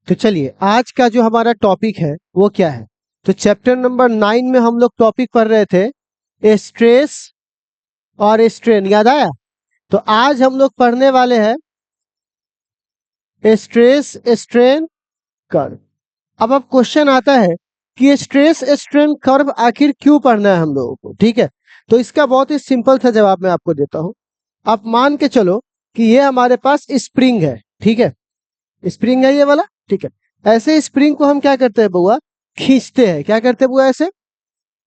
तो चलिए आज का जो हमारा टॉपिक है वो क्या है। तो चैप्टर नंबर 9 में हम लोग टॉपिक पढ़ रहे थे स्ट्रेस और स्ट्रेन, याद आया। तो आज हम लोग पढ़ने वाले हैं स्ट्रेस स्ट्रेन कर्व। अब क्वेश्चन आता है कि स्ट्रेस स्ट्रेन कर्व आखिर क्यों पढ़ना है हम लोगों को, ठीक है। तो इसका बहुत ही सिंपल सा जवाब मैं आपको देता हूं। आप मान के चलो कि ये हमारे पास स्प्रिंग है, ठीक है। स्प्रिंग है ये वाला, ठीक है। ऐसे स्प्रिंग को हम क्या करते हैं बुआ, खींचते हैं। क्या करते हैं बुआ, ऐसे।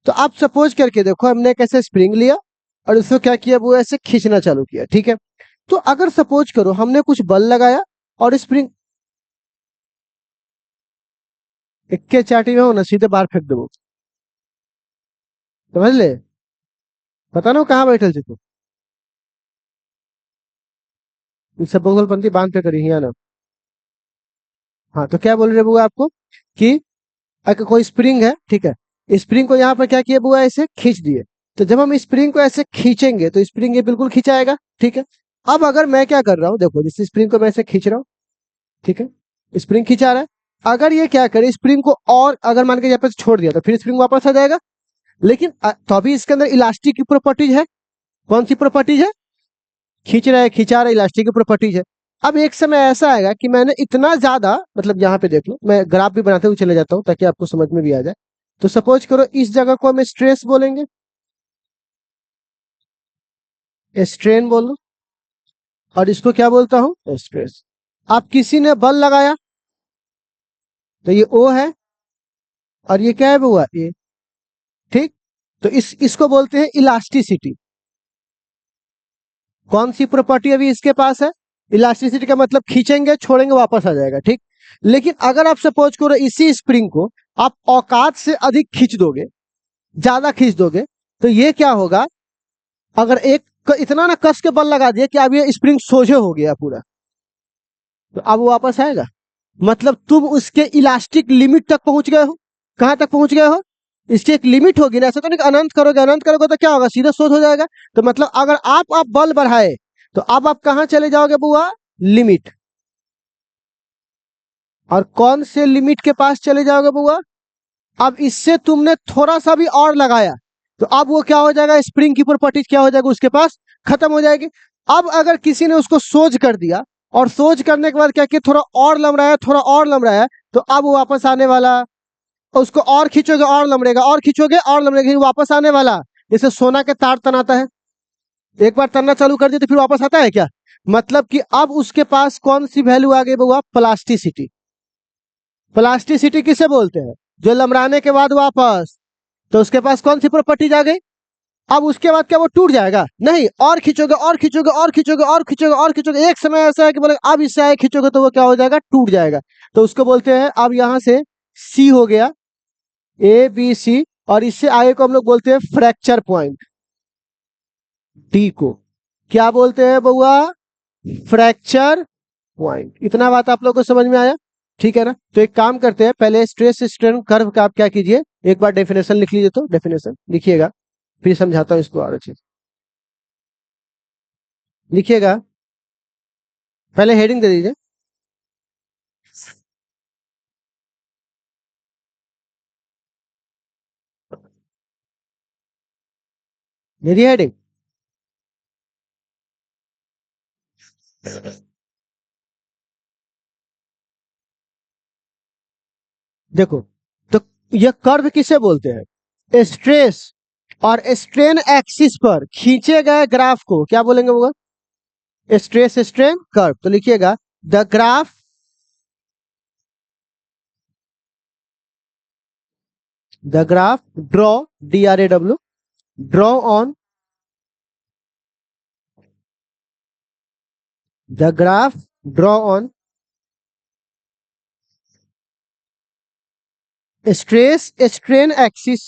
तो आप सपोज करके देखो, हमने एक ऐसे स्प्रिंग लिया और उसको क्या किया बुआ, ऐसे खींचना चालू किया, ठीक है। तो अगर सपोज करो हमने कुछ बल लगाया और स्प्रिंग इक्के चाटी में हो ना, सीधे बाहर फेंक दो, समझ ले। पता ना वो कहाँ बैठल थी तू, इससे बोगलपंथी बांध पे करी है ना। हाँ, तो क्या बोल रहे बुआ आपको कि अगर कोई स्प्रिंग है, ठीक है। स्प्रिंग को यहाँ पर क्या किया बुआ, ऐसे खींच दिए। तो जब हम स्प्रिंग को ऐसे खींचेंगे तो स्प्रिंग ये बिल्कुल खिंचाएगा, ठीक है। अब अगर मैं क्या कर रहा हूँ, देखो जिस स्प्रिंग को मैं ऐसे खींच रहा हूँ, ठीक है। स्प्रिंग खिंचा रहा है। अगर ये क्या करे, स्प्रिंग को और अगर मान के यहाँ पे छोड़ दिया तो फिर स्प्रिंग वापस आ जाएगा। लेकिन तो अभी इसके अंदर इलास्टिक की प्रॉपर्टीज है। कौन सी प्रॉपर्टीज है, खींच रहा है खिंचा रहा है, इलास्टिक की प्रॉपर्टीज है। अब एक समय ऐसा आएगा कि मैंने इतना ज्यादा, मतलब यहाँ पे देख लो, मैं ग्राफ भी बनाते हुए चले जाता हूँ ताकि आपको समझ में भी आ जाए। तो सपोज करो इस जगह को हम स्ट्रेस बोलेंगे, स्ट्रेन बोलो, और इसको क्या बोलता हूँ, स्ट्रेस। अब किसी ने बल लगाया तो ये ओ है और ये क्या है हुआ, ये, ठीक। तो इसको बोलते हैं इलास्टिसिटी। कौन सी प्रॉपर्टी अभी इसके पास है, इलास्टिसिटी का मतलब खींचेंगे छोड़ेंगे वापस आ जाएगा, ठीक। लेकिन अगर आप सपोज करो इसी स्प्रिंग को आप औकात से अधिक खींच दोगे, ज्यादा खींच दोगे, तो ये क्या होगा, अगर इतना ना कस के बल लगा दिया कि अब ये स्प्रिंग सोझे हो गया पूरा, तो अब वो वापस आएगा। मतलब तुम उसके इलास्टिक लिमिट तक पहुंच गए हो। कहां तक पहुंच गए हो, इसकी एक लिमिट होगी ना, ऐसा तो नहीं कि अनंत करोगे तो क्या होगा, सीधा सोच हो जाएगा। तो मतलब अगर आप बल बढ़ाए तो अब आप कहां चले जाओगे बुआ, लिमिट। और कौन से लिमिट के पास चले जाओगे बुआ, अब इससे तुमने थोड़ा सा भी और लगाया तो अब वो क्या हो जाएगा, स्प्रिंग की प्रॉपर्टीज क्या हो जाएगा उसके पास, खत्म हो जाएगी। अब अगर किसी ने उसको सोज कर दिया और सोज करने के बाद क्या किया, थोड़ा और लमड़ाया, थोड़ा और लमड़ाया, तो अब वो वापस आने वाला। उसको और खींचोगे और लमड़ेगा, और खींचोगे और लमड़ेगा, फिर वापस आने वाला। जैसे सोना के तार तनाता है, एक बार तनना चालू कर दिया तो फिर वापस आता है क्या। मतलब कि अब उसके पास कौन सी वैल्यू आ गई हुआ, प्लास्टिसिटी। प्लास्टिसिटी किसे बोलते हैं, जो लमड़ाने के बाद वापस। तो उसके पास कौन सी प्रॉपर्टीज आ गई। अब उसके बाद क्या वो टूट जाएगा, नहीं, और खींचोगे और खींचोगे और खींचोगे और खींचोगे और खींचोगे, एक समय ऐसा है कि बोले अब इससे आगे खींचोगे तो वो क्या हो जाएगा, टूट जाएगा। तो उसको बोलते हैं, अब यहां से सी हो गया, ए बी सी, और इससे आगे को हम लोग बोलते हैं फ्रैक्चर पॉइंट, डी को क्या बोलते हैं बउआ, फ्रैक्चर पॉइंट। इतना बात आप लोग को समझ में आया, ठीक है ना। तो एक काम करते हैं, पहले स्ट्रेस स्ट्रेन कर्व का आप क्या कीजिए, एक बार डेफिनेशन लिख लीजिए, तो डेफिनेशन लिखिएगा, फिर समझाता हूं इसको और अच्छे से। लिखिएगा, पहले हेडिंग दे दीजिए। मेरी हेडिंग, देखो, तो ये कर्व किसे बोलते हैं, स्ट्रेस और स्ट्रेन एक्सिस पर खींचे गए ग्राफ को क्या बोलेंगे वो, स्ट्रेस स्ट्रेन कर्व। तो लिखिएगा, the graph, the graph draw, DRAW, draw on, the graph draw on stress strain axis,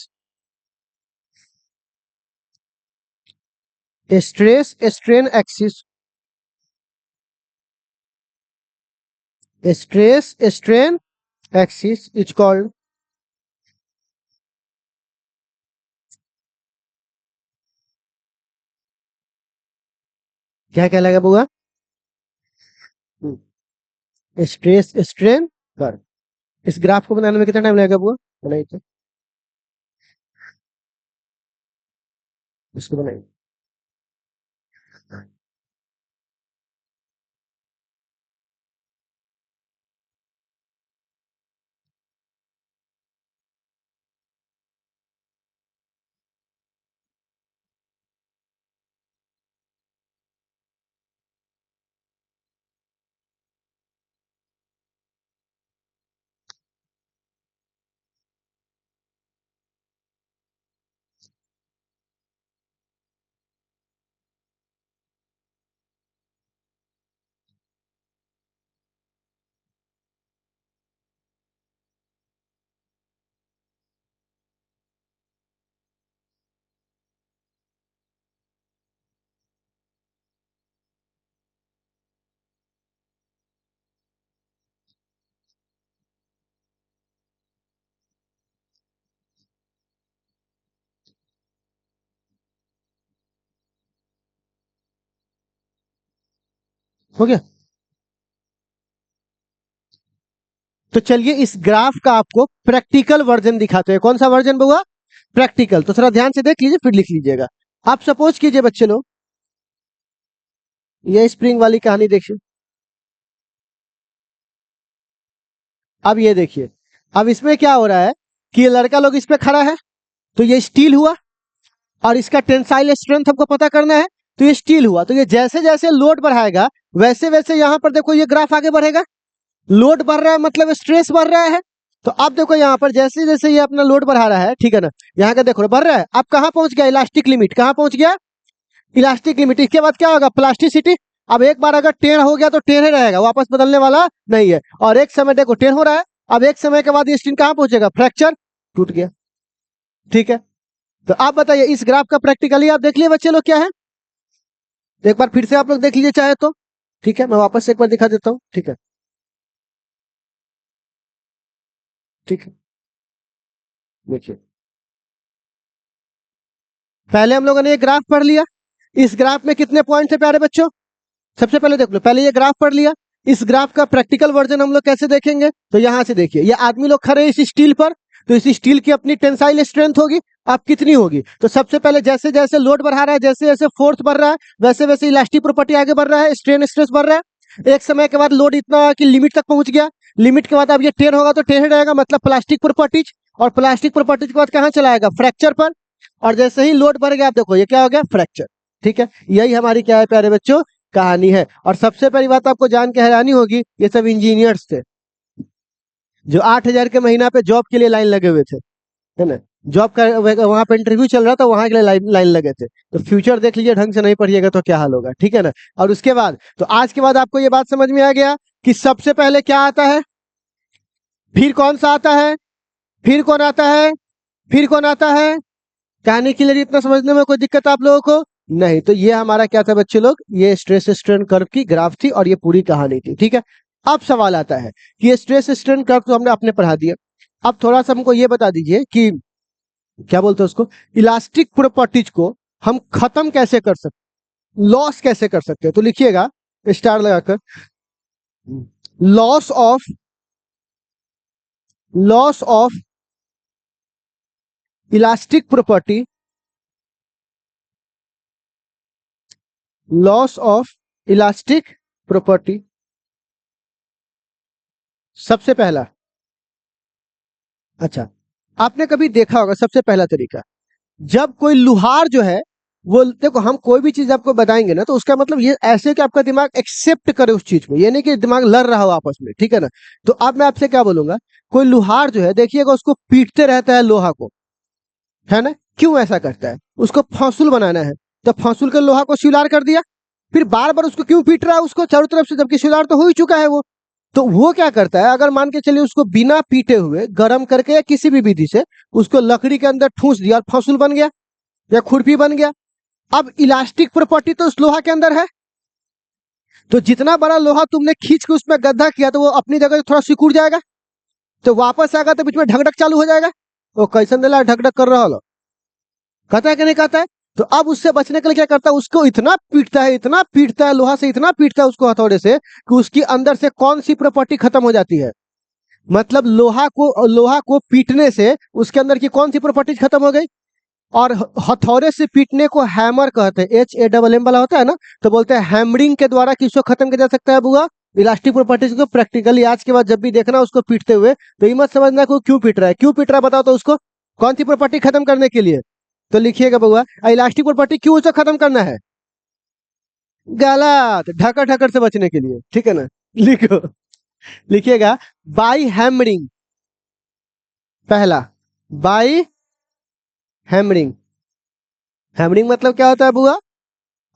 stress strain axis, stress strain axis is called, क्या कहलाएगा बुआ, स्ट्रेस स्ट्रेन कर। इस ग्राफ को बनाने में कितना टाइम लगेगा बुआ? बनाइए तो, इसको बनाइए। हो गया? तो चलिए इस ग्राफ का आपको प्रैक्टिकल वर्जन दिखाते हैं। कौन सा वर्जन हुआ? प्रैक्टिकल। तो थोड़ा ध्यान से देख लीजिए फिर लिख लीजिएगा। आप सपोज कीजिए बच्चे लोग, ये स्प्रिंग वाली कहानी देखिए। अब ये देखिए, अब इसमें क्या हो रहा है कि ये लड़का लोग इस पे खड़ा है, तो ये स्टील हुआ, और इसका टेंसाइल स्ट्रेंथ हमको पता करना है, तो ये स्टील हुआ। तो ये जैसे जैसे लोड बढ़ाएगा वैसे वैसे यहाँ पर देखो ये ग्राफ आगे बढ़ेगा। लोड बढ़ रहा है मतलब स्ट्रेस बढ़ रहा है। तो अब देखो यहाँ पर जैसे जैसे ये अपना लोड बढ़ा रहा है, ठीक है ना, यहाँ का देखो बढ़ रहा है। अब कहाँ पहुंच गया? Elastic limit. कहाँ पहुंच गया? Elastic limit. इसके बाद क्या होगा? प्लास्टिसिटी। अब एक बार अगर टेढ़ हो गया तो टेढ़ ही रहेगा, वापस बदलने वाला नहीं है। और एक समय देखो टेढ़ हो रहा है, अब एक समय के बाद ये स्टील कहाँ पहुंचेगा? फ्रैक्चर, टूट गया। ठीक है, तो आप बताइए इस ग्राफ का प्रैक्टिकली आप देख लिए बच्चे लोग क्या है? एक बार फिर से आप लोग देख लीजिए चाहे तो। ठीक है, मैं वापस से एक बार दिखा देता हूँ। ठीक है, ठीक है, देखिए पहले हम लोगों ने ये ग्राफ पढ़ लिया। इस ग्राफ में कितने पॉइंट है प्यारे बच्चों? सबसे पहले देख लो, पहले ये ग्राफ पढ़ लिया। इस ग्राफ का प्रैक्टिकल वर्जन हम लोग कैसे देखेंगे? तो यहां से देखिए, ये आदमी लोग खड़े इस स्टील पर, तो इस स्टील की अपनी टेंसाइल स्ट्रेंथ होगी। अब कितनी होगी? तो सबसे पहले जैसे जैसे लोड बढ़ा रहा है, जैसे जैसे फोर्स बढ़ रहा है, वैसे वैसे इलास्टिक प्रॉपर्टी आगे बढ़ रहा है, स्ट्रेन स्ट्रेस बढ़ रहा है। एक समय के बाद लोड इतना कि लिमिट तक पहुंच गया। लिमिट के बाद अब ये टेढ़ होगा तो टेढ़ रहेगा, मतलब प्लास्टिक प्रॉपर्टीज। और प्लास्टिक प्रॉपर्टीज के बाद कहाँ चला आएगा? फ्रैक्चर पर। और जैसे ही लोड बढ़ गया, आप देखो ये क्या हो गया? फ्रैक्चर। ठीक है, यही हमारी क्या है प्यारे बच्चों? कहानी है। और सबसे पहली बात आपको जान के हैरानी होगी, ये सब इंजीनियर्स थे जो 8,000 के महीना पे जॉब के लिए लाइन लगे हुए थे, है ना। जॉब का वहां पे इंटरव्यू चल रहा था, वहां के लिए लाइन लगे थे। तो फ्यूचर देख लीजिए, ढंग से नहीं पढ़िएगा तो क्या हाल होगा। ठीक है ना। और उसके बाद तो आज के बाद आपको ये बात समझ में आ गया कि सबसे पहले क्या आता है, फिर कौन सा आता है, फिर कौन आता है, फिर कौन आता है। कहानी के लिए इतना समझने में कोई दिक्कत आप लोगों को नहीं? तो ये हमारा क्या था बच्चे लोग? ये स्ट्रेस स्ट्रेन कर्व की ग्राफ थी और ये पूरी कहानी थी। ठीक है, अब सवाल आता है कि ये स्ट्रेस स्ट्रेन कर्व तो हमने आपने पढ़ा दिया। अब थोड़ा सा हमको ये बता दीजिए कि क्या बोलते हैं उसको, इलास्टिक प्रॉपर्टीज को हम खत्म कैसे कर सकते, लॉस कैसे कर सकते हैं? तो लिखिएगा स्टार लगाकर, loss of, loss of elastic property, loss of elastic property. सबसे पहला, अच्छा आपने कभी देखा होगा सबसे पहला तरीका, जब कोई लुहार जो है वो, देखो हम कोई भी चीज आपको बताएंगे ना तो उसका मतलब ये ऐसे कि आपका दिमाग एक्सेप्ट करे उस चीज को, ये नहीं कि दिमाग लड़ रहा हो आपस में। ठीक है ना। तो अब मैं आपसे क्या बोलूंगा, कोई लुहार जो है देखिएगा उसको पीटते रहता है लोहा को, है ना। क्यों ऐसा करता है? उसको फौसूल बनाना है, तो फौसूल के लोहा को शिलार कर दिया। फिर बार बार उसको क्यों पीट रहा है उसको चारों तरफ से, जबकि शिलार तो हो ही चुका है वो। तो वो क्या करता है, अगर मान के चलिए उसको बिना पीटे हुए गर्म करके या किसी भी विधि से उसको लकड़ी के अंदर ठूस दिया और फौसूल बन गया या खुरपी बन गया। अब इलास्टिक प्रॉपर्टी तो उस लोहा के अंदर है, तो जितना बड़ा लोहा तुमने खींच के उसमें गड्ढा किया तो वो अपनी जगह थोड़ा सिकुड़ जाएगा, तो वापस आएगा तो बीच में ढकढक चालू हो जाएगा। वो कैसन दिला ढकढक कर रहा हो, कहता है कि नहीं कहता है? तो अब उससे बचने के लिए क्या करता है, उसको इतना पीटता है, इतना पीटता है लोहा से, इतना पीटता है उसको हथौड़े से कि उसकी अंदर से कौन सी प्रॉपर्टी खत्म हो जाती है? मतलब लोहा को पीटने से उसके अंदर की कौन सी प्रॉपर्टीज खत्म हो गई। और हथौड़े से पीटने को हैमर कहते हैं, HAMM वाला होता है ना, तो बोलते हैं हैमरिंग के द्वारा किसको खत्म किया जा सकता है बुआ, इलास्टिक प्रॉपर्टीज को। प्रैक्टिकली आज के बाद जब भी देखना उसको पीटते हुए तो ये मत समझना कि वो क्यों पीट रहा है, क्यों पीट रहा है बताओ तो उसको, कौन सी प्रॉपर्टी खत्म करने के लिए। तो लिखिएगा बुआ, इलास्टिक प्रॉपर्टी क्यों उसे खत्म करना है, गलत, ढकर ढकर से बचने के लिए, ठीक है ना। लिखो, लिखिएगा बाई हैमरिंग, पहला बाई हैमरिंग। हैमरिंग मतलब क्या होता है बुआ,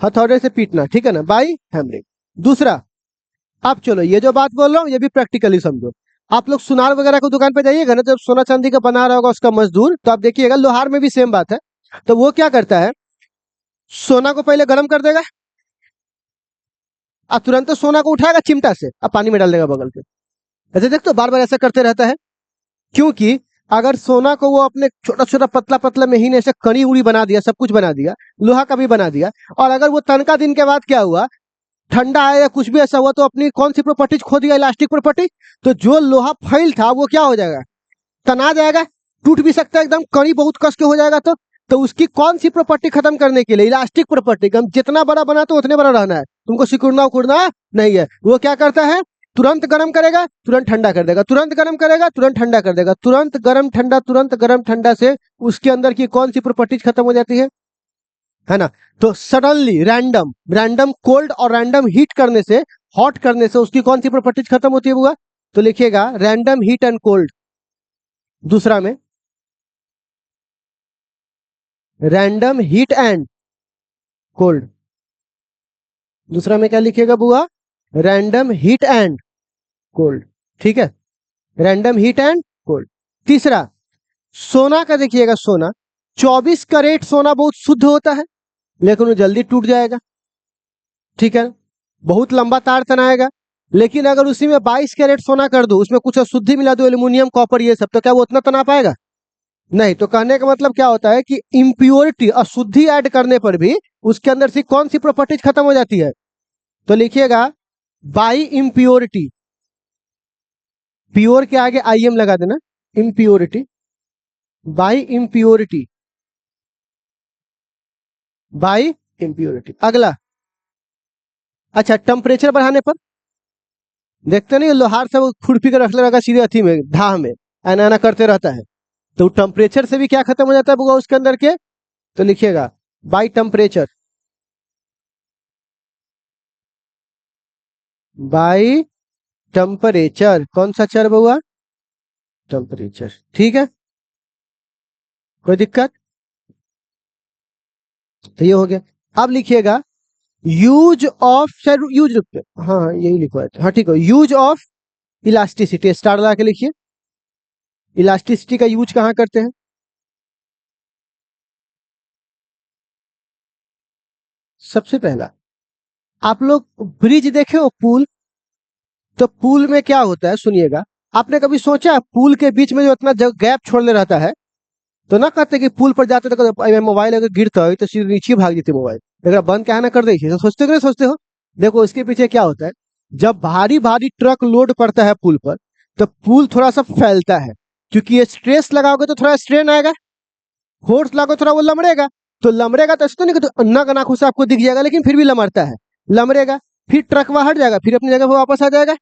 हथौड़े से पीटना, ठीक है ना, बाई हैमरिंग। दूसरा, अब चलो ये जो बात बोल रहा हूँ ये भी प्रैक्टिकली समझो। आप लोग सुनार वगैरह को दुकान पे जाइएगा ना, जब सोना चांदी का बना रहा होगा उसका मजदूर, तो आप देखिएगा लोहार में भी सेम बात है। तो वो क्या करता है, सोना को पहले गर्म कर देगा और तुरंत सोना को उठाएगा चिमटा से और पानी में डाल देगा बगल के। ऐसे देखते हो बार बार ऐसा करते रहता है, क्योंकि अगर सोना को वो अपने छोटा छोटा पतला पतला महीने से कड़ी उड़ी बना दिया, सब कुछ बना दिया, लोहा का भी बना दिया, और अगर वो तनका दिन के बाद क्या हुआ, ठंडा आया या कुछ भी ऐसा हुआ, तो अपनी कौन सी प्रॉपर्टीज खो दिया, इलास्टिक प्रॉपर्टी। तो जो लोहा फैल था वो क्या हो जाएगा, तना जाएगा, टूट भी सकता है एकदम, कड़ी बहुत कस के हो जाएगा। तो उसकी कौन सी प्रॉपर्टी खत्म करने के लिए, इलास्टिक प्रॉपर्टी। हम जितना बड़ा बना तो उतने बड़ा रहना है, तुमको सिकुड़ना उकुड़ना नहीं है। वो क्या करता है, तुरंत गर्म करेगा तुरंत ठंडा कर देगा, तुरंत गर्म करेगा तुरंत ठंडा कर देगा, तुरंत गर्म ठंडा, तुरंत गर्म ठंडा से उसके अंदर की कौन सी प्रॉपर्टीज खत्म हो जाती है ना। तो सडनली रैंडम रैंडम कोल्ड और रैंडम हीट करने से, हॉट करने से उसकी कौन सी प्रॉपर्टीज खत्म होती है बुआ। तो लिखिएगा रैंडम हीट एंड कोल्ड। दूसरा में रैंडम हीट एंड कोल्ड। दूसरा में क्या लिखिएगा बुआ, रैंडम हीट एंड कोल्ड, ठीक है, रैंडम हीट एंड कोल्ड। तीसरा, सोना का देखिएगा, सोना 24 कैरेट सोना बहुत शुद्ध होता है, लेकिन वो जल्दी टूट जाएगा, ठीक है, बहुत लंबा तार तनाएगा। लेकिन अगर उसी में 22 कैरेट सोना कर दो, उसमें कुछ अशुद्धि मिला दो, एल्यूमिनियम कॉपर ये सब, तो क्या वो उतना तना पाएगा, नहीं। तो कहने का मतलब क्या होता है कि इम्प्योरिटी, अशुद्धि ऐड करने पर भी उसके अंदर से कौन सी प्रॉपर्टीज खत्म हो जाती है। तो लिखिएगा बाई इम्प्योरिटी, प्योर के आगे IM लगा देना, impurity, by impurity, by impurity. अगला, अच्छा, टेम्परेचर बढ़ाने पर, देखते नहीं लोहार से वो खुरपी कर रख लेगा सीधे अथी में, धाह में ऐना ऐना करते रहता है, तो टेम्परेचर से भी क्या खत्म हो जाता है बुआ उसके अंदर के। तो लिखिएगा बाई टेम्परेचर, बाई टेम्परेचर, कौन सा चर बुआ, टेम्परेचर, ठीक है, कोई दिक्कत। तो ये हो गया। अब लिखिएगा यूज ऑफ, यूज, हाँ यही लिखवा है, हाँ ठीक है, यूज ऑफ इलास्टिसिटी, स्टार लगा के लिखिए, इलास्टिसिटी का यूज कहाँ करते हैं। सबसे पहला, आप लोग ब्रिज देखे हो, पुल, तो पुल में क्या होता है सुनिएगा, आपने कभी सोचा पुल के बीच में जो इतना गैप छोड़ने रहता है, तो ना कहते कि पुल पर जाते तो मोबाइल अगर गिरता है तो सीधे नीचे भाग जाते मोबाइल, अगर बंद क्या ना कर दे, तो सोचते हो कि नहीं सोचते हो। देखो इसके पीछे क्या होता है, जब भारी भारी ट्रक लोड पड़ता है पुल पर, तो पुल थोड़ा सा फैलता है, क्योंकि ये स्ट्रेस लगाओगे तो थोड़ा स्ट्रेन आएगा, फोर्स लागो थोड़ा वो लमड़ेगा। तो लमड़ेगा तो ऐसा तो नहीं कि तो नग नाखों से आपको दिख जाएगा, लेकिन फिर भी लमड़ता है, लमड़ेगा, फिर ट्रक वहां हट जाएगा, फिर अपनी जगह पर वापस आ जाएगा।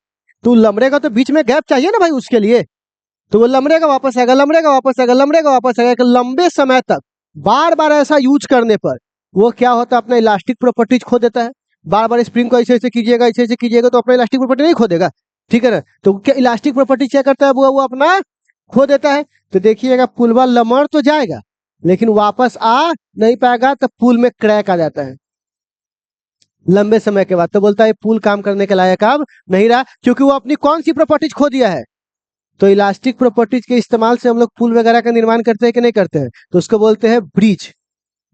तो लमड़ेगा तो बीच में गैप चाहिए ना भाई उसके लिए, तो वो लमड़ेगा वापस आएगा, लमड़ेगा वापस आएगा, लमड़ेगा वापस आएगा, एक लंबे समय तक बार बार ऐसा यूज करने पर वो क्या होता है, अपना इलास्टिक प्रॉपर्टीज खो देता है। बार बार स्प्रिंग को ऐसे ऐसे कीजिएगा, ऐसे ऐसे कीजिएगा, तो अपना इलास्टिक प्रॉपर्टी नहीं खो देगा, ठीक है ना। तो क्या इलास्टिक प्रॉपर्टी क्या करता है वो अपना खो देता है। तो देखिएगा पुलवा लमड़ तो जाएगा, लेकिन वापस आ नहीं पाएगा, तो पुल में क्रैक आ जाता है लंबे समय के बाद। तो बोलता है पुल काम करने के लायक अब नहीं रहा, क्योंकि वो अपनी कौन सी प्रॉपर्टीज खो दिया है। तो इलास्टिक प्रॉपर्टीज के इस्तेमाल से हम लोग पुल वगैरह का निर्माण करते हैं कि नहीं करते हैं, तो उसको बोलते हैं ब्रिज।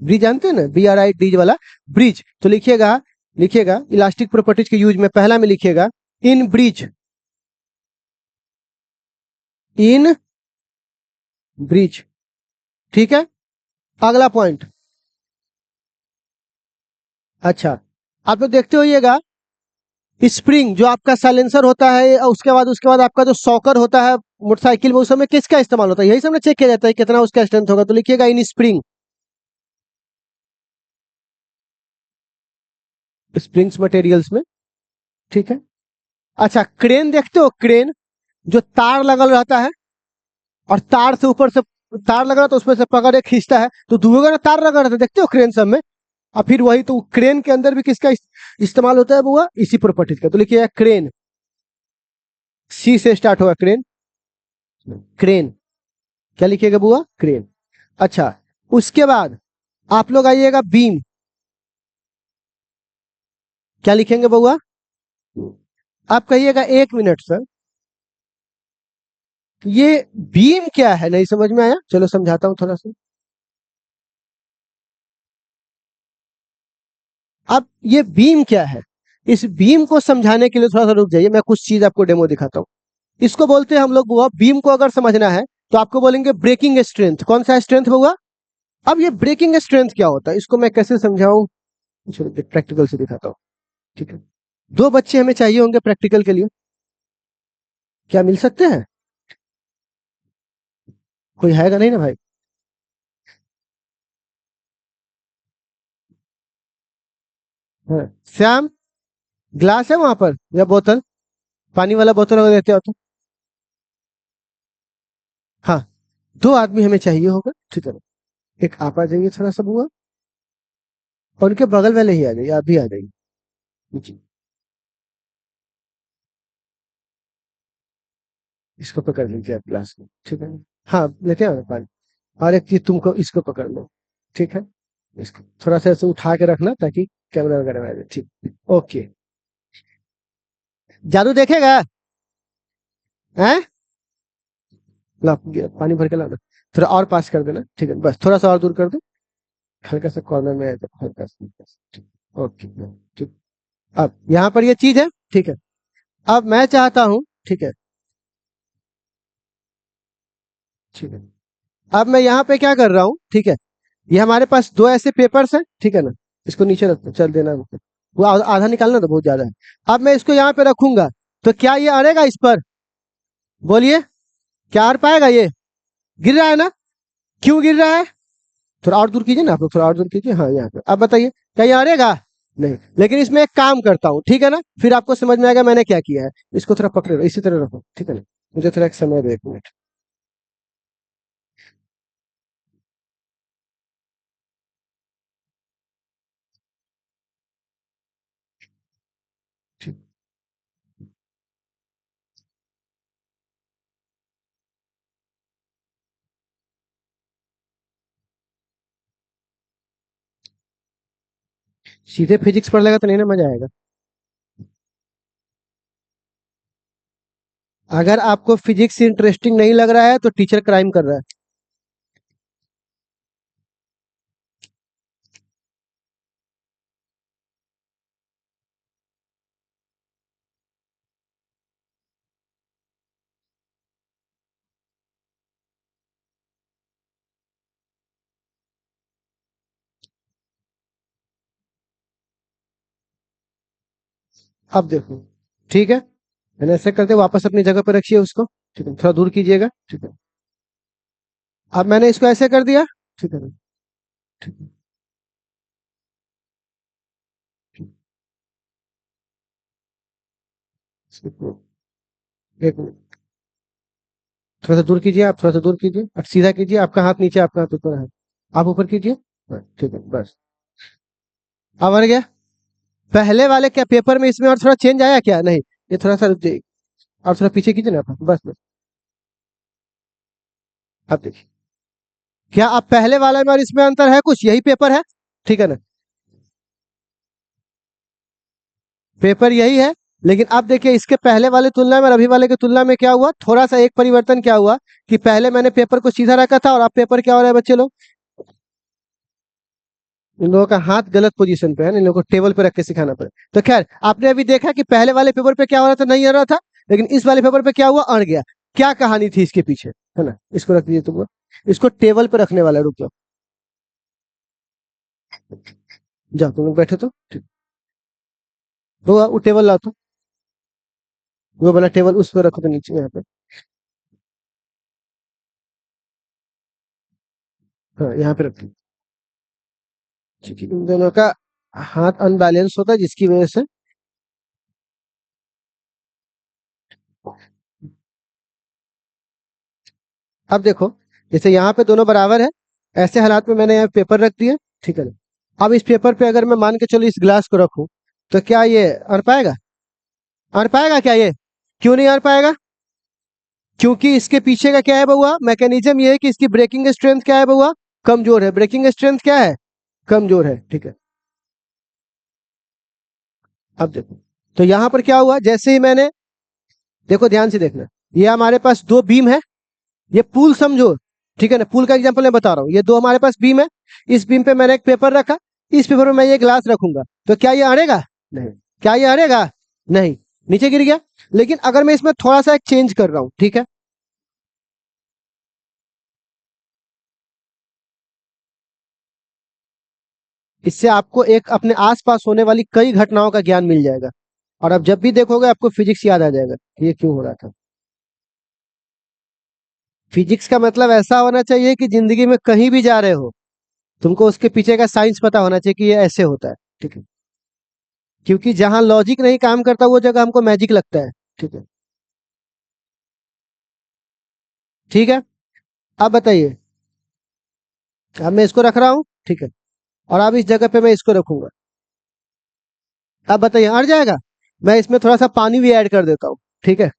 ब्रिज जानते हैं ना, BRI डीज वाला ब्रिज। तो लिखिएगा, लिखिएगा इलास्टिक प्रॉपर्टीज के यूज में पहला में लिखिएगा इन ब्रिज, इन ब्रिज, ठीक है। अगला पॉइंट, अच्छा, आप लोग देखते होइएगा स्प्रिंग जो आपका साइलेंसर होता है, और उसके बाद आपका जो सॉकर होता है मोटरसाइकिल में, उस समय किसका इस्तेमाल होता है? यही सब चेक किया जाता है कितना उसका स्ट्रेंथ होगा। तो लिखिएगा इन स्प्रिंग, स्प्रिंग्स मटेरियल्स में। ठीक है। अच्छा, क्रेन देखते हो? क्रेन जो तार लगल रहता है, और तार से ऊपर से तार लगा रहता है, उसमें से पकड़ के खींचता है, तो दुगो ना तार लगा रहता है, देखते हो क्रेन सब में। और फिर वही तो क्रेन के अंदर भी किसका इस्तेमाल होता है बुआ? इसी प्रॉपर्टीज का। तो लिखिएगा क्रेन, सी से स्टार्ट होगा क्रेन। क्रेन, क्या लिखिएगा बुआ? क्रेन। अच्छा, उसके बाद आप लोग आइएगा बीम, क्या लिखेंगे बुआ? आप कहिएगा 1 मिनट सर, ये बीम क्या है? नहीं समझ में आया? चलो समझाता हूं थोड़ा सा। अब ये बीम क्या है, इस बीम को समझाने के लिए थोड़ा सा रुक जाइए, मैं कुछ चीज आपको डेमो दिखाता हूँ। इसको बोलते हैं हम लोग बुआ, बीम को अगर समझना है तो आपको बोलेंगे ब्रेकिंग स्ट्रेंथ। कौन सा स्ट्रेंथ बुआ? अब ये ब्रेकिंग स्ट्रेंथ क्या होता है, इसको मैं कैसे समझाऊं? चलो प्रैक्टिकल से दिखाता हूँ। ठीक है, 2 बच्चे हमें चाहिए होंगे प्रैक्टिकल के लिए, क्या मिल सकते हैं? कोई हैगा नहीं ना भाई? हाँ। श्याम, ग्लास है वहां पर या बोतल? पानी वाला बोतल अगर देते हो तो। हाँ, 2 आदमी हमें चाहिए होगा। ठीक है, एक आप आ जाइए थोड़ा सा बुआ, और उनके बगल वाले ही आ जाइए, आप भी आ जाइए। जी, इसको पकड़ लीजिए आप ग्लास को। ठीक है, हाँ लेते हैं ना पानी। और एक चीज तुमको इसको पकड़ लो। ठीक है, इसको थोड़ा सा ऐसे उठा के रखना ताकि कैमरा वगैरह में आ जाए। ठीक, ओके। जादू देखेगा? हैं? ला, पानी भर के ला दो। थोड़ा और पास कर देना। ठीक है, बस थोड़ा सा और दूर कर दो, हल्का सा कॉर्नर में आ जाए, हल्का सा। ठीक, ओके। ठीक, अब यहाँ पर ये चीज है। ठीक है, अब मैं चाहता हूँ, ठीक है, ठीक है, अब मैं यहाँ पे क्या कर रहा हूँ? ठीक है, ये हमारे पास 2 ऐसे पेपर्स हैं। ठीक है ना, इसको नीचे रख दो, चल देना मुझे। वो आधा निकालना तो बहुत ज्यादा है। अब मैं इसको यहाँ पे रखूंगा, तो क्या ये अड़ेगा इस पर? बोलिए, क्या अड़ पाएगा ये? गिर रहा है ना? क्यों गिर रहा है? थोड़ा और दूर कीजिए ना आप लोग, थोड़ा और दूर कीजिए। हाँ, यहाँ पे अब बताइए, क्या ये अड़ेगा? नहीं। लेकिन इसमें एक काम करता हूँ, ठीक है ना, फिर आपको समझ में आएगा मैंने क्या किया है। इसको थोड़ा पकड़े रहो, इसी तरह रखो। ठीक है ना, मुझे थोड़ा एक समय दो, 1 मिनट। ठीक, सीधे फिजिक्स पढ़ लेगा तो नहीं ना मजा आएगा। अगर आपको फिजिक्स इंटरेस्टिंग नहीं लग रहा है तो टीचर क्राइम कर रहा है। अब देखो, ठीक है, मैंने ऐसे करते वापस अपनी जगह पर रखिए उसको। ठीक है, थोड़ा दूर कीजिएगा। ठीक है, अब मैंने इसको ऐसे कर दिया। ठीक है, ठीक है, ठीक, इसको- एक मिनट, थोड़ा सा दूर कीजिए, आप थोड़ा सा दूर कीजिए, अब सीधा कीजिए, आपका हाथ नीचे, आपका हाथ ऊपर है। आप ऊपर कीजिए। बस, ठीक है, बस। अब आ गया? पहले वाले क्या पेपर में इसमें और थोड़ा चेंज आया क्या? नहीं, ये थोड़ा सा रुक जाइए, और थोड़ा पीछे कीजिए ना आप, बस बस। अब देखिए, क्या अब पहले वाले में और इसमें अंतर है कुछ? यही पेपर है। ठीक है ना, पेपर यही है। लेकिन अब देखिए, इसके पहले वाले तुलना में और अभी वाले की तुलना में क्या हुआ? थोड़ा सा एक परिवर्तन क्या हुआ, कि पहले मैंने पेपर को सीधा रखा था, और अब पेपर क्या हो रहा है बच्चे लोग? इन लोगों का हाथ गलत पोजीशन पे है ना, इन लोगों को टेबल पे रख के सिखाना पड़े। तो खैर, आपने अभी देखा कि पहले वाले पेपर पे क्या हो रहा था, नहीं आ रहा था, लेकिन इस वाले पेपर पे क्या हुआ? अड़ गया। क्या कहानी थी इसके पीछे, है ना? इसको रख दीजिए तुम, इसको टेबल पे रखने वाला, रुक जाओ, जाओ तुम लोग बैठे तो। ठीक, वो टेबल लाओ तो। वो वाला टेबल उस पर रखो तो नीचे यहाँ पे। हाँ यहाँ पे रखो, क्योंकि इन दोनों का हाथ अनबैलेंस होता है जिसकी वजह से। अब देखो, जैसे यहाँ पे दोनों बराबर है, ऐसे हालात में मैंने यहाँ पेपर रख दिया, ठीक है ना। अब इस पेपर पे अगर मैं मान के चलो इस ग्लास को रखूं, तो क्या ये अड़ पाएगा? अड़ पाएगा क्या ये? क्यों नहीं अड़ पाएगा? क्योंकि इसके पीछे का क्या है बउआ, मैकेनिज्म ये है कि इसकी ब्रेकिंग स्ट्रेंथ क्या है बउआ, कमजोर है। ब्रेकिंग स्ट्रेंथ क्या है? कमजोर है, ठीक है। अब देखो, तो यहां पर क्या हुआ, जैसे ही मैंने, देखो ध्यान से देखना, ये हमारे पास दो बीम है, ये पुल समझो, ठीक है ना। पुल का एग्जांपल मैं बता रहा हूँ, ये दो हमारे पास बीम है, इस बीम पे मैंने एक पेपर रखा, इस पेपर में मैं ये ग्लास रखूंगा, तो क्या ये अड़ेगा? नहीं। क्या ये अड़ेगा? नहीं, नीचे गिर गया। लेकिन अगर मैं इसमें थोड़ा सा एक चेंज कर रहा हूं, ठीक है, इससे आपको एक अपने आसपास होने वाली कई घटनाओं का ज्ञान मिल जाएगा, और अब जब भी देखोगे आपको फिजिक्स याद आ जाएगा कि ये क्यों हो रहा था। फिजिक्स का मतलब ऐसा होना चाहिए कि जिंदगी में कहीं भी जा रहे हो, तुमको उसके पीछे का साइंस पता होना चाहिए कि ये ऐसे होता है, ठीक है। क्योंकि जहां लॉजिक नहीं काम करता वो जगह हमको मैजिक लगता है, ठीक है। ठीक है, अब बताइए, अब मैं इसको रख रहा हूं, ठीक है, और अब इस जगह पे मैं इसको रखूंगा। अब बताइए अड़ जाएगा? मैं इसमें थोड़ा सा पानी भी ऐड कर देता हूँ, ठीक है।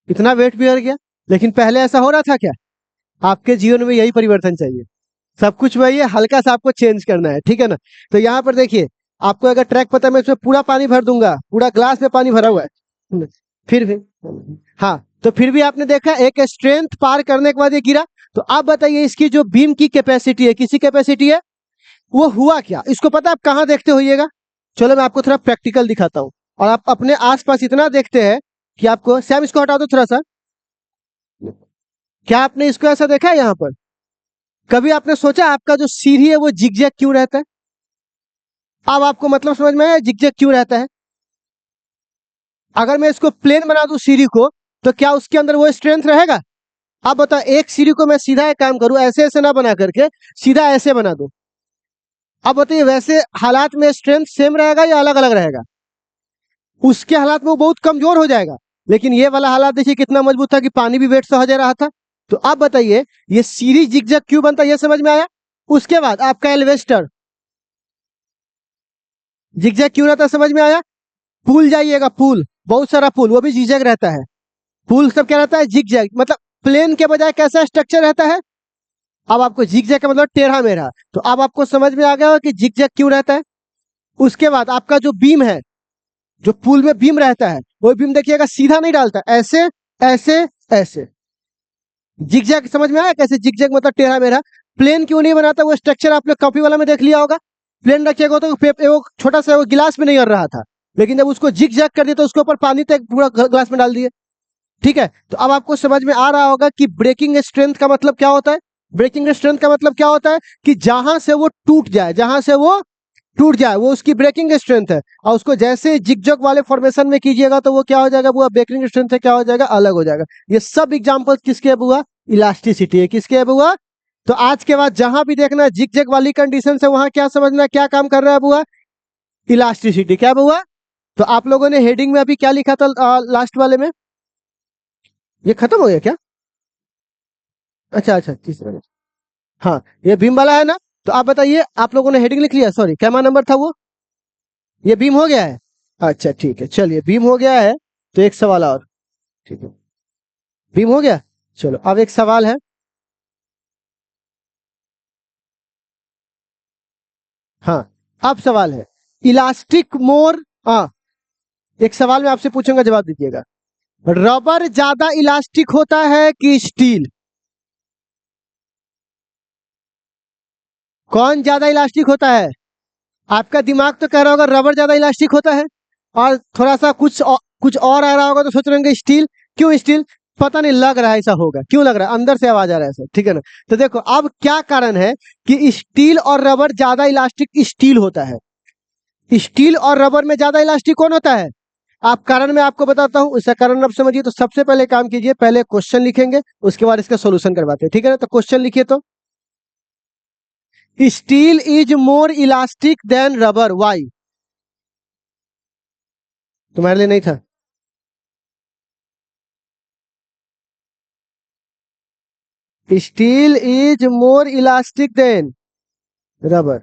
इतना वेट भी बढ़ गया। लेकिन पहले ऐसा हो रहा था क्या? आपके जीवन में यही परिवर्तन चाहिए। सब कुछ वही है, हल्का सा आपको चेंज करना है, ठीक है ना। तो यहाँ पर देखिए, आपको अगर ट्रैक पता है, मैं इसमें पूरा पानी भर दूंगा, पूरा ग्लास में पानी भरा हुआ है, फिर भी, हाँ, तो फिर भी आपने देखा एक स्ट्रेंथ पार करने के बाद ये गिरा। तो आप बताइए इसकी जो बीम की कैपेसिटी है, किसी कैपेसिटी है, वो हुआ क्या? इसको पता है आप कहाँ देखते होइएगा? चलो मैं आपको थोड़ा प्रैक्टिकल दिखाता हूँ। और आप अपने आसपास इतना देखते हैं कि आपको, सैम इसको हटा दो थोड़ा सा। क्या आपने इसको ऐसा देखा है यहाँ पर? कभी आपने सोचा आपका जो सीढ़ी है वो जिगजैग क्यों रहता है? अब आपको मतलब समझ में आया जिगजैग क्यों रहता है? अगर मैं इसको प्लेन बना दूं सीढ़ी को, तो क्या उसके अंदर वो स्ट्रेंथ रहेगा? आप बताओ, एक सीढ़ी को मैं सीधा एक काम करूं, ऐसे ऐसे ना बना करके सीधा ऐसे बना दूं, अब बताइए वैसे हालात में स्ट्रेंथ सेम रहेगा या अलग अलग रहेगा? उसके हालात में वो बहुत कमजोर हो जाएगा। लेकिन ये वाला हालात देखिए कितना मजबूत था कि पानी भी वेट सह जा रहा था। तो आप बताइए ये सीढ़ी जिगजैग क्यों बनता है, ये समझ में आया। उसके बाद आपका एल्वेस्टर जिगजैग क्यों रहता है, समझ में आया। पुल जाइएगा, पुल, बहुत सारा पुल, वो भी जिगजैग रहता है। पुल सब क्या रहता है, जिगजैग, मतलब प्लेन के बजाय कैसा स्ट्रक्चर रहता है। अब आपको जिगजैग का मतलब टेढ़ा मेढ़ा, तो अब आपको समझ में आ गया होगा कि जिगजैग क्यों रहता है। उसके बाद आपका जो बीम है, जो पुल में बीम रहता है, वो बीम देखिएगा सीधा नहीं डालता, ऐसे ऐसे ऐसे। जिगजैग समझ में आया कैसे? जिगजैग मतलब टेढ़ा मेढ़ा। प्लेन क्यों नहीं बनाता, वो स्ट्रक्चर आपने कॉपी वाला में देख लिया होगा। प्लेन रखिएगा तो वो छोटा सा वो गिलास में नहीं आ रहा था, लेकिन जब उसको जिगजैग कर दिया तो उसके ऊपर पानी तक पूरा ग्लास में डाल दिए। ठीक है, तो अब आपको समझ में आ रहा होगा कि ब्रेकिंग स्ट्रेंथ का मतलब क्या होता है। ब्रेकिंग स्ट्रेंथ का मतलब क्या होता है कि जहां से वो टूट जाए, जहां से वो टूट जाए वो उसकी ब्रेकिंग स्ट्रेंथ है। और उसको जैसे जिगजैग वाले फॉर्मेशन में कीजिएगा तो वो क्या हो जाएगा, वो ब्रेकिंग स्ट्रेंथ से क्या हो जाएगा, अलग हो जाएगा। ये सब एग्जांपल किसके है बुआ? इलास्टिसिटी है। किसके है बुआ? तो आज के बाद जहां भी देखना जिगजैग वाली कंडीशन से, वहां क्या समझना, क्या काम कर रहा है बुआ? इलास्टिसिटी। क्या बुआ? तो आप लोगों ने हेडिंग में अभी क्या लिखा था लास्ट वाले में? ये खत्म हो गया क्या? अच्छा अच्छा, तीसरा में। हाँ, ये बीम वाला है ना। तो आप बताइए, आप लोगों ने हेडिंग लिख लिया, सॉरी क्या नंबर था वो? ये बीम हो गया है। अच्छा ठीक है, चलिए बीम हो गया है। तो एक सवाल और, ठीक है, बीम हो गया। चलो अब एक सवाल है। हाँ, अब सवाल है, इलास्टिक मोर, हाँ, एक सवाल मैं आपसे पूछूंगा, जवाब दीजिएगा। रबर ज्यादा इलास्टिक होता है कि स्टील? कौन ज्यादा इलास्टिक होता है? आपका दिमाग तो कह रहा होगा रबर ज्यादा इलास्टिक होता है, और थोड़ा सा कुछ और आ रहा होगा तो सोच रहे होंगे स्टील। क्यों स्टील? पता नहीं, लग रहा है ऐसा होगा। क्यों लग रहा है? अंदर से आवाज आ रहा है ऐसा, ठीक है ना। तो देखो अब क्या कारण है कि स्टील और रबर ज्यादा इलास्टिक स्टील होता है। स्टील और रबर में ज्यादा इलास्टिक कौन होता है? आप कारण मैं आपको बताता हूं, इसका कारण आप समझिए। तो सबसे पहले काम कीजिए, पहले क्वेश्चन लिखेंगे, उसके बाद इसका सॉल्यूशन करवाते हैं, ठीक है ना। तो क्वेश्चन लिखिए, तो steel is more elastic than rubber, why? तुम्हारे लिए नहीं था। Steel is more elastic than rubber.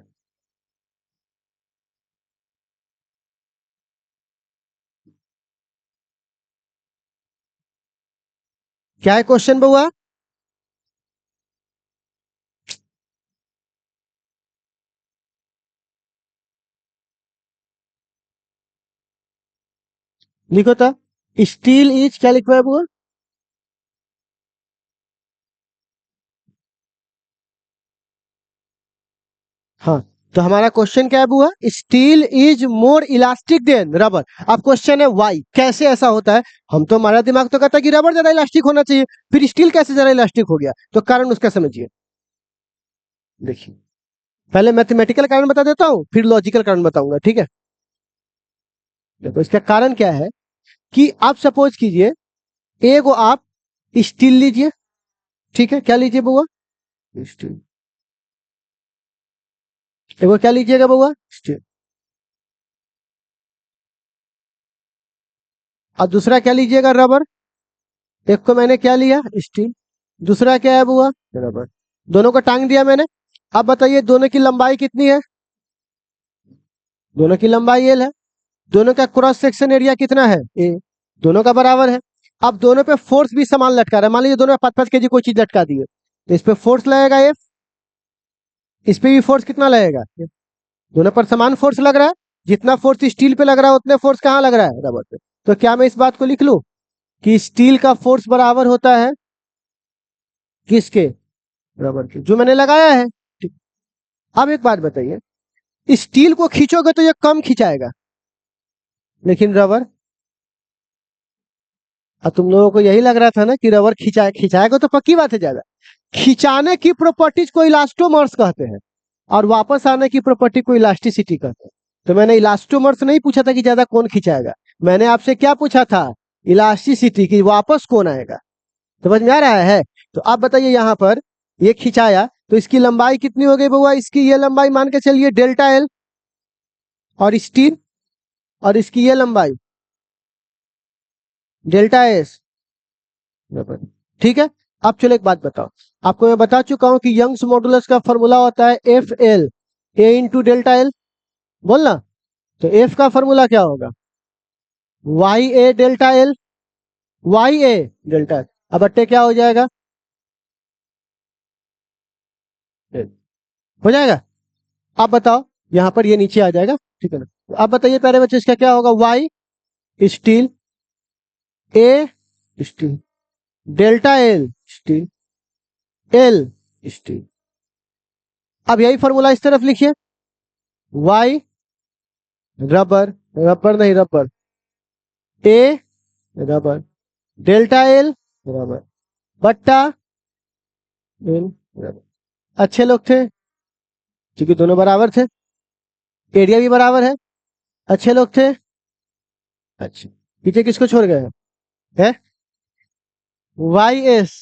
क्या है क्वेश्चन बउआ? लिखो था, स्टील इज क्या लिखवा है बउआ? हाँ, तो हमारा क्वेश्चन क्या है बुआ? Steel is more elastic than rubber. अब क्वेश्चन है वाई, कैसे ऐसा होता है? हम तो, हमारा दिमाग तो कहता है कि रबर ज्यादा इलास्टिक होना चाहिए, फिर स्टील कैसे ज्यादा इलास्टिक हो गया? तो कारण उसका समझिए। देखिए, पहले मैथमेटिकल कारण बता देता हूं, फिर लॉजिकल कारण बताऊंगा, ठीक है। देखो इसका कारण क्या है कि आप सपोज कीजिए, एगो आप स्टील लीजिए, ठीक है। क्या लीजिए बुआ? स्टील। एगो क्या लीजिएगा बुआ? स्टील। और दूसरा क्या लीजिएगा? रबर। एक को मैंने क्या लिया? स्टील। दूसरा क्या है बुआ? रबर। दोनों को टांग दिया मैंने। अब बताइए दोनों की लंबाई कितनी है? दोनों की लंबाई एल है। दोनों का क्रॉस सेक्शन एरिया कितना है? ए। दोनों का बराबर है। अब दोनों पे फोर्स भी समान लटका रहा है। मान लीजिए दोनों पे 5-5 केजी कोई चीज लटका दी है, तो इस पे फोर्स लगेगा एफ, इस पे भी फोर्स कितना लगेगा? दोनों पर समान फोर्स लग रहा है। जितना फोर्स स्टील पे लग रहा है उतने फोर्स कहाँ लग रहा है? रबर पे। तो क्या मैं इस बात को लिख लूं कि स्टील का फोर्स बराबर होता है किसके? रबर के, जो मैंने लगाया है, ठीक। अब एक बात बताइए, स्टील को खींचोगे तो ये कम खिंचाएगा, लेकिन रबर, अब तुम लोगों को यही लग रहा था ना कि रबर खिंचाएगा, तो पक्की बात है ज्यादा। खिंचाने की प्रॉपर्टीज को इलास्टोमर्स कहते हैं, और वापस आने की प्रॉपर्टी को इलास्टिसिटी कहते हैं। तो मैंने इलास्टोमर्स नहीं पूछा था कि ज्यादा कौन खिंचाएगा, मैंने आपसे क्या पूछा था? इलास्टिसिटी की वापस कौन आएगा। समझ में आ रहा है? तो आप बताइए, यहाँ पर ये खिंचाया तो इसकी लंबाई कितनी हो गई बउआ? इसकी ये लंबाई मान के चलिए डेल्टा एल, और स्टील, और इसकी ये लंबाई डेल्टा एस, ठीक है। अब चलो एक बात बताओ, आपको मैं बता चुका हूं कि यंग्स मॉडुलस का फॉर्मूला होता है F L A into delta L, बोलना। तो एफ का फॉर्मूला क्या होगा? वाई ए डेल्टा एल, वाई ए डेल्टा एल। अब अट्टे क्या हो जाएगा? हो जाएगा। आप बताओ, यहां पर ये नीचे आ जाएगा, ठीक है ना। तो आप बताइए प्यारे बच्चे, इसका क्या होगा? Y steel, A steel, delta L steel, L steel. अब यही फॉर्मूला इस तरफ लिखिए, वाई रबर, रबर नहीं rubber, A rubber, delta L rubber, बट्टा एल रबर। अच्छे लोग थे, क्योंकि दोनों बराबर थे, एरिया भी बराबर है। अच्छे लोग थे। अच्छा, पीछे किसको छोड़ गए है? वाई एस,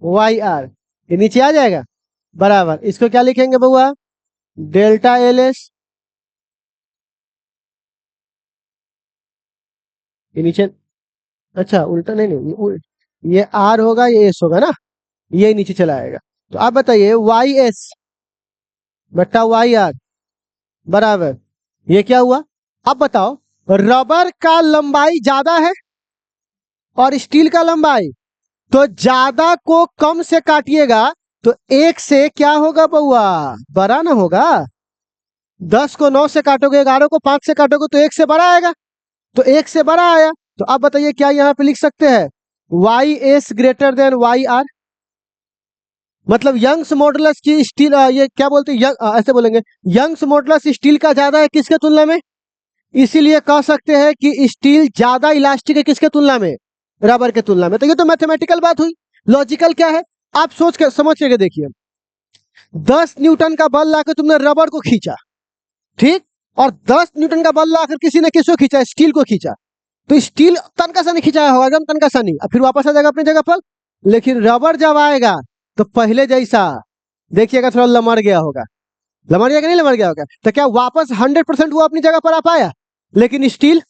वाई आर, ये नीचे आ जाएगा बराबर। इसको क्या लिखेंगे बउआ? Delta L S. ये नीचे, अच्छा उल्टा नहीं, नहीं ये आर होगा, ये एस होगा ना, ये नीचे चला आएगा। तो आप बताइए, वाई एस बट्टा वाई आर बराबर, ये क्या हुआ? अब बताओ, रबर का लंबाई ज्यादा है और स्टील का लंबाई, तो ज्यादा को कम से काटिएगा तो एक से क्या होगा बउआ? बड़ा ना होगा। 10 को 9 से काटोगे, 11 को 5 से काटोगे तो एक से बड़ा आएगा। तो एक से बड़ा आया, तो आप बताइए क्या यहाँ पे लिख सकते हैं? Y S greater than Y R. मतलब यंग्स मॉडुलस की स्टील, ये क्या बोलते हैं, ऐसे बोलेंगे, यंग्स मॉडुलस स्टील का ज्यादा है किसके तुलना में? इसीलिए कह सकते हैं कि स्टील ज्यादा इलास्टिक है किसके तुलना में? रबर के तुलना में। तो ये तो मैथमेटिकल बात हुई। लॉजिकल क्या है, आप सोच के समझ के देखिए, 10 न्यूटन का बल लाकर तुमने रबर को खींचा, ठीक, और 10 न्यूटन का बल लाकर किसी ने किसको खींचा, स्टील को खींचा। तो स्टील तनका सा नहीं खिंचाया होगा, एकदम तनका सा नहीं, अब फिर वापस आ जाएगा अपनी जगह पर। लेकिन रबर जब आएगा तो पहले जैसा देखिएगा थोड़ा लमड़ गया होगा, लमड़ गया कि नहीं लमड़ गया होगा। तो क्या वापस 100% वो अपनी जगह पर आ पाया? लेकिन स्टील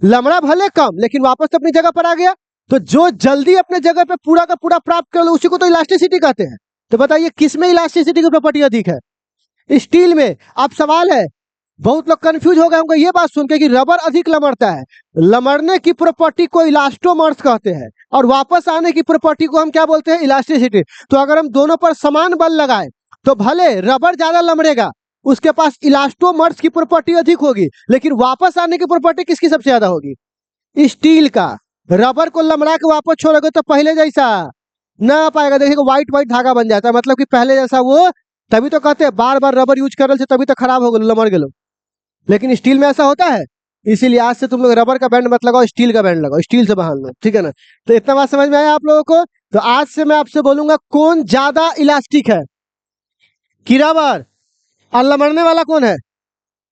लमड़ा भले कम, लेकिन वापस तो अपनी जगह पर आ गया। तो जो जल्दी अपने जगह पे पूरा का पूरा प्राप्त कर लो उसी को तो इलास्टिसिटी कहते हैं। तो बताइए किस में इलास्टिसिटी की प्रॉपर्टी अधिक है? स्टील में। अब सवाल है, बहुत लोग कंफ्यूज हो गए होंगे ये बात सुन के कि रबर अधिक लमड़ता है। लमड़ने की प्रॉपर्टी को इलास्टोमर्स कहते हैं और वापस आने की प्रॉपर्टी को हम क्या बोलते हैं, इलास्टिसिटी। तो अगर हम दोनों पर समान बल लगाए तो भले रबर ज्यादा लमड़ेगा, उसके पास इलास्टोमर्स की प्रॉपर्टी अधिक होगी, लेकिन वापस आने की प्रॉपर्टी किसकी सबसे ज्यादा होगी? स्टील का। रबर को लमड़ा के वापस छोड़ोगे तो पहले जैसा ना आ पाएगा। देखिए व्हाइट व्हाइट धागा बन जाता है, मतलब कि पहले जैसा वो, तभी तो कहते हैं बार बार रबर यूज कर रहे थे तभी तो खराब हो गए, लमड़ गए। लेकिन स्टील में ऐसा होता है, इसीलिए आज से तुम लोग रबर का बैंड मत लगाओ, स्टील का बैंड लगाओ, स्टील से बांध लो, ठीक है ना। तो इतना बात समझ में आया आप लोगों को? तो आज से मैं आपसे बोलूंगा कौन ज्यादा इलास्टिक है, कि रबर, और लमड़ने वाला कौन है?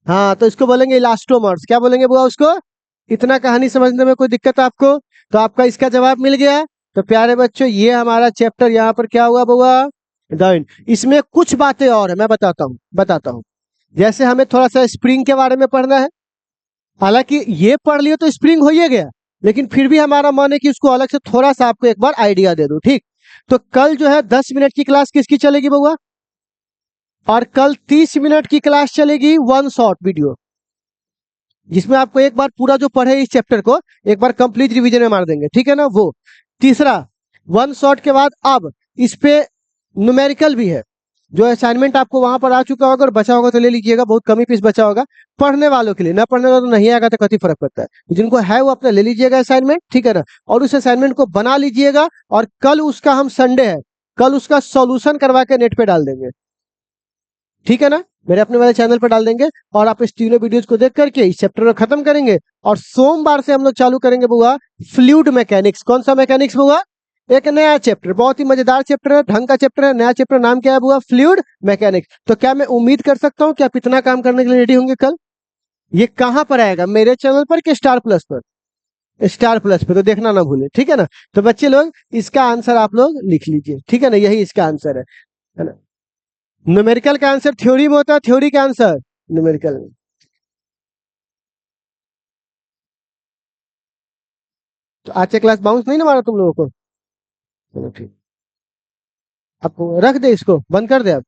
हाँ, तो इसको बोलेंगे इलास्टोमर्स। क्या बोलेंगे बुआ उसको? इतना कहानी समझने में कोई दिक्कत है आपको? तो आपका इसका जवाब मिल गया। तो प्यारे बच्चों ये हमारा चैप्टर यहाँ पर क्या हुआ बुआ, डन। इसमें कुछ बातें और है, मैं बताता हूँ। जैसे हमें थोड़ा सा स्प्रिंग के बारे में पढ़ना है, हालांकि ये पढ़ लिए तो स्प्रिंग हो ही गया, लेकिन फिर भी हमारा मन है कि उसको अलग से थोड़ा सा आपको एक बार आइडिया दे दूं, ठीक। तो कल जो है 10 मिनट की क्लास किसकी चलेगी बउआ? और कल 30 मिनट की क्लास चलेगी वन शॉट वीडियो, जिसमें आपको एक बार पूरा जो पढ़े इस चैप्टर को एक बार कंप्लीट रिवीजन में मार देंगे, ठीक है ना। वो तीसरा वन शॉट के बाद अब इस पे न्यूमेरिकल भी है, जो असाइनमेंट आपको वहां पर आ चुका होगा, और बचा होगा तो ले लीजिएगा, बहुत कम ही पीस बचा होगा पढ़ने वालों के लिए। ना पढ़ने वालों तो नहीं आएगा तो कति फर्क पड़ता है, जिनको है वो अपना ले लीजिएगा असाइनमेंट, ठीक है ना। और उस असाइनमेंट को बना लीजिएगा, और कल उसका हम संडे है, कल उसका सॉल्यूशन करवा के नेट पे डाल देंगे, ठीक है ना, मेरे अपने वाले चैनल पर डाल देंगे। और आप इस तीनों वीडियोस को देख करके इस चैप्टर को खत्म करेंगे, और सोमवार से हम लोग चालू करेंगे बुआ फ्लूइड मैकेनिक्स। कौन सा मैकेनिक्स बुआ? एक नया चैप्टर, बहुत ही मजेदार चैप्टर है, ढंग का चैप्टर है, नया चैप्टर, नाम क्या है बुआ? Fluid mechanics. तो क्या मैं उम्मीद कर सकता हूँ कि आप इतना काम करने के लिए रेडी होंगे कल? ये कहाँ पर आएगा, मेरे चैनल पर कि स्टार प्लस पर? स्टार प्लस पे, तो देखना ना भूले, ठीक है ना। तो बच्चे लोग इसका आंसर आप लोग लिख लीजिए, ठीक है ना, यही इसका आंसर है ना। न्यूमेरिकल का आंसर थ्योरी में होता है, थ्योरी का आंसर न्यूमेरिकल में। तो आज से क्लास बाउंस नहीं ना मारा तुम लोगों को? चलो ठीक, आपको रख दे, इसको बंद कर दे आप।